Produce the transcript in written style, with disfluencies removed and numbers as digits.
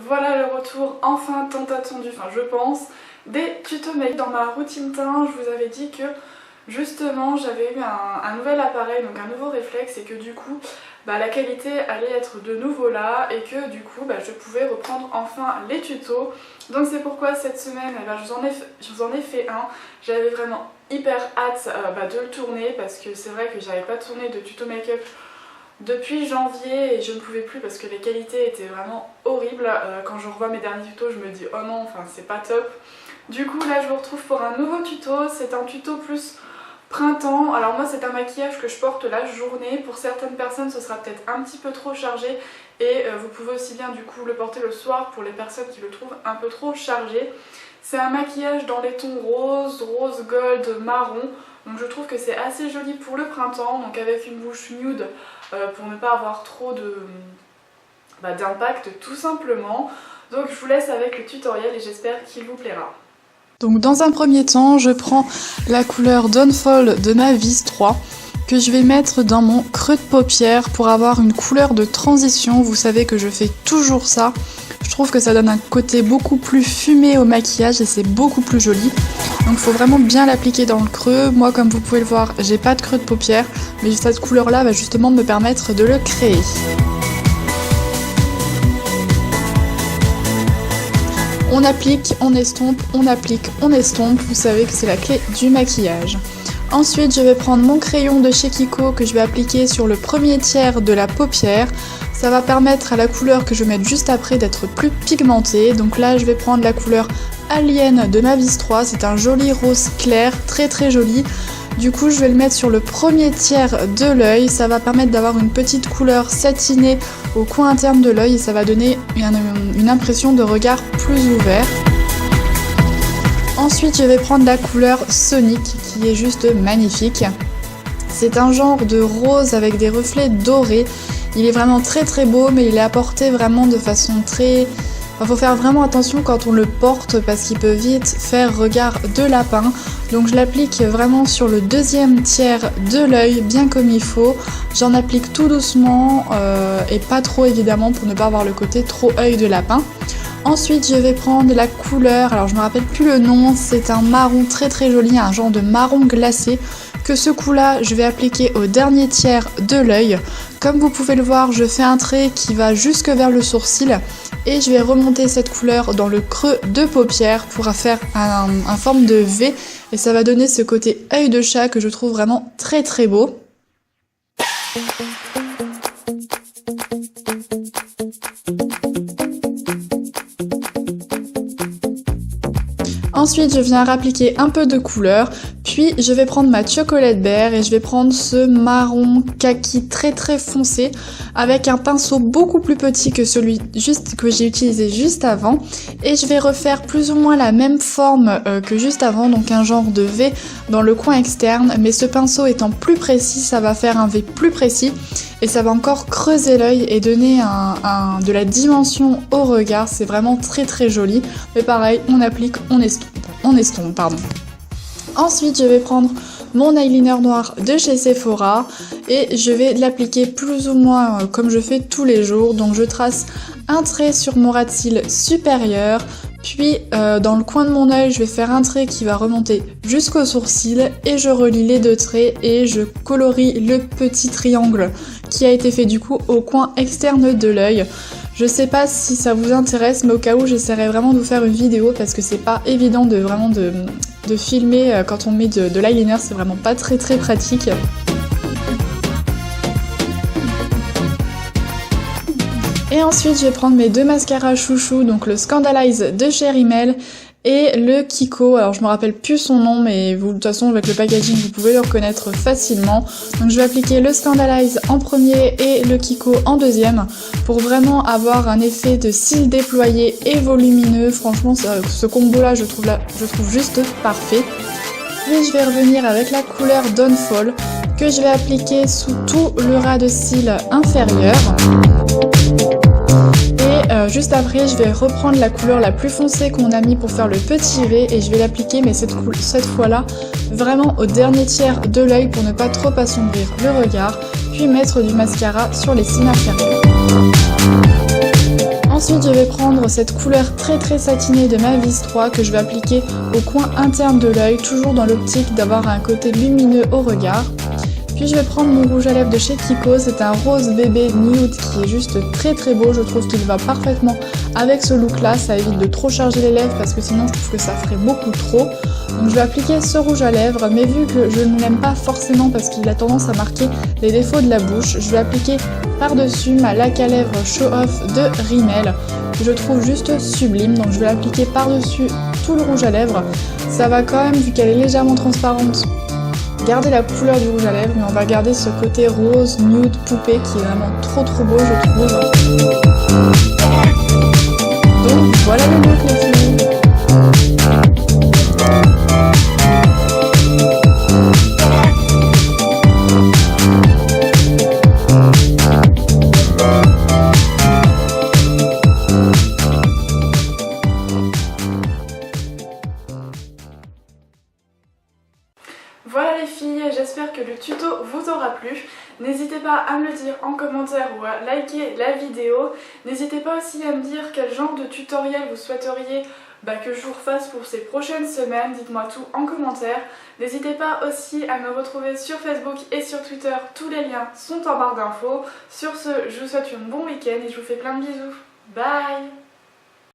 voilà le retour enfin tant attendu, enfin je pense, des tutos make. Dans ma routine teint, je vous avais dit que justement j'avais eu un nouvel appareil, donc un nouveau réflexe, et que du coup la qualité allait être de nouveau là et que du coup je pouvais reprendre enfin les tutos. Donc c'est pourquoi cette semaine je vous en ai fait un. J'avais vraiment hyper hâte de le tourner parce que c'est vrai que j'avais pas tourné de tuto make-up depuis janvier et je ne pouvais plus parce que les qualités étaient vraiment horribles. Quand je revois mes derniers tutos, je me dis oh non, enfin c'est pas top. Du coup là je vous retrouve pour un nouveau tuto. C'est un tuto plus printemps. Alors moi c'est un maquillage que je porte la journée. Pour certaines personnes ce sera peut-être un petit peu trop chargé et vous pouvez aussi bien du coup le porter le soir pour les personnes qui le trouvent un peu trop chargé. C'est un maquillage dans les tons rose, rose gold, marron. Donc je trouve que c'est assez joli pour le printemps, donc avec une bouche nude pour ne pas avoir trop d'impact tout simplement. Donc je vous laisse avec le tutoriel et j'espère qu'il vous plaira. Donc dans un premier temps, je prends la couleur Downfall de ma Vis 3 que je vais mettre dans mon creux de paupière pour avoir une couleur de transition. Vous savez que je fais toujours ça. Je trouve que ça donne un côté beaucoup plus fumé au maquillage et c'est beaucoup plus joli. Donc il faut vraiment bien l'appliquer dans le creux. Moi, comme vous pouvez le voir, j'ai pas de creux de paupière, mais cette couleur là va justement me permettre de le créer. On applique, on estompe, on applique, on estompe. Vous savez que c'est la clé du maquillage. Ensuite, je vais prendre mon crayon de chez Kiko que je vais appliquer sur le premier tiers de la paupière. Ça va permettre à la couleur que je vais mettre juste après d'être plus pigmentée. Donc là, je vais prendre la couleur Alien de ma Vis 3. C'est un joli rose clair, très très joli. Du coup, je vais le mettre sur le premier tiers de l'œil. Ça va permettre d'avoir une petite couleur satinée au coin interne de l'œil et ça va donner une impression de regard plus ouvert. Ensuite, je vais prendre la couleur Sonic qui est juste magnifique. C'est un genre de rose avec des reflets dorés. Il est vraiment très très beau, mais il est apporté vraiment de façon très... Il faut faire vraiment attention quand on le porte parce qu'il peut vite faire regard de lapin. Donc je l'applique vraiment sur le deuxième tiers de l'œil, bien comme il faut. J'en applique tout doucement et pas trop évidemment pour ne pas avoir le côté trop œil de lapin. Ensuite, je vais prendre la couleur, alors je me rappelle plus le nom, c'est un marron très très joli, un genre de marron glacé, que ce coup-là, je vais appliquer au dernier tiers de l'œil. Comme vous pouvez le voir, je fais un trait qui va jusque vers le sourcil et je vais remonter cette couleur dans le creux de paupière pour faire un forme de V et ça va donner ce côté œil de chat que je trouve vraiment très très beau. Ensuite, je viens appliquer un peu de couleur, puis je vais prendre ma Chocolate Bear et je vais prendre ce marron kaki très très foncé avec un pinceau beaucoup plus petit que celui que j'ai utilisé juste avant et je vais refaire plus ou moins la même forme que juste avant, donc un genre de V dans le coin externe, mais ce pinceau étant plus précis, ça va faire un V plus précis et ça va encore creuser l'œil et donner de la dimension au regard. C'est vraiment très très joli, mais pareil, on applique, on estompe, pardon. Ensuite, je vais prendre mon eyeliner noir de chez Sephora et je vais l'appliquer plus ou moins comme je fais tous les jours. Donc je trace un trait sur mon ras de cils supérieur, puis dans le coin de mon œil, je vais faire un trait qui va remonter jusqu'au sourcil et je relie les deux traits et je colorie le petit triangle qui a été fait du coup au coin externe de l'œil. Je sais pas si ça vous intéresse, mais au cas où j'essaierai vraiment de vous faire une vidéo parce que c'est pas évident de filmer quand on met de l'eyeliner, c'est vraiment pas très très pratique. Et ensuite je vais prendre mes deux mascaras chouchou, donc le Scandalize de chez Rimmel et le Kiko, alors je me rappelle plus son nom mais vous, de toute façon avec le packaging vous pouvez le reconnaître facilement. Donc je vais appliquer le Scandalize en premier et le Kiko en deuxième pour vraiment avoir un effet de cils déployés et volumineux. Franchement ce combo là je trouve juste parfait. Puis je vais revenir avec la couleur Downfall que je vais appliquer sous tout le ras de cils inférieur. Et juste après, je vais reprendre la couleur la plus foncée qu'on a mis pour faire le petit V et je vais l'appliquer, mais cette fois-là, vraiment au dernier tiers de l'œil pour ne pas trop assombrir le regard, puis mettre du mascara sur les cils inférieurs. Ensuite, je vais prendre cette couleur très satinée de Mavis 3 que je vais appliquer au coin interne de l'œil, toujours dans l'optique d'avoir un côté lumineux au regard. Puis je vais prendre mon rouge à lèvres de chez Kiko, c'est un rose bébé nude qui est juste très beau, je trouve qu'il va parfaitement avec ce look là, ça évite de trop charger les lèvres parce que sinon je trouve que ça ferait beaucoup trop. Donc je vais appliquer ce rouge à lèvres, mais vu que je ne l'aime pas forcément parce qu'il a tendance à marquer les défauts de la bouche, je vais appliquer par-dessus ma laque à lèvres Show Off de Rimmel, que je trouve juste sublime, donc je vais l'appliquer par-dessus tout le rouge à lèvres. Ça va quand même, vu qu'elle est légèrement transparente, garder la couleur du rouge à lèvres, mais on va garder ce côté rose, nude, poupée qui est vraiment trop beau je trouve. Donc voilà le look les filles. Voilà les filles, j'espère que le tuto vous aura plu. N'hésitez pas à me le dire en commentaire ou à liker la vidéo. N'hésitez pas aussi à me dire quel genre de tutoriel vous souhaiteriez que je vous refasse pour ces prochaines semaines. Dites-moi tout en commentaire. N'hésitez pas aussi à me retrouver sur Facebook et sur Twitter. Tous les liens sont en barre d'infos. Sur ce, je vous souhaite un bon week-end et je vous fais plein de bisous. Bye!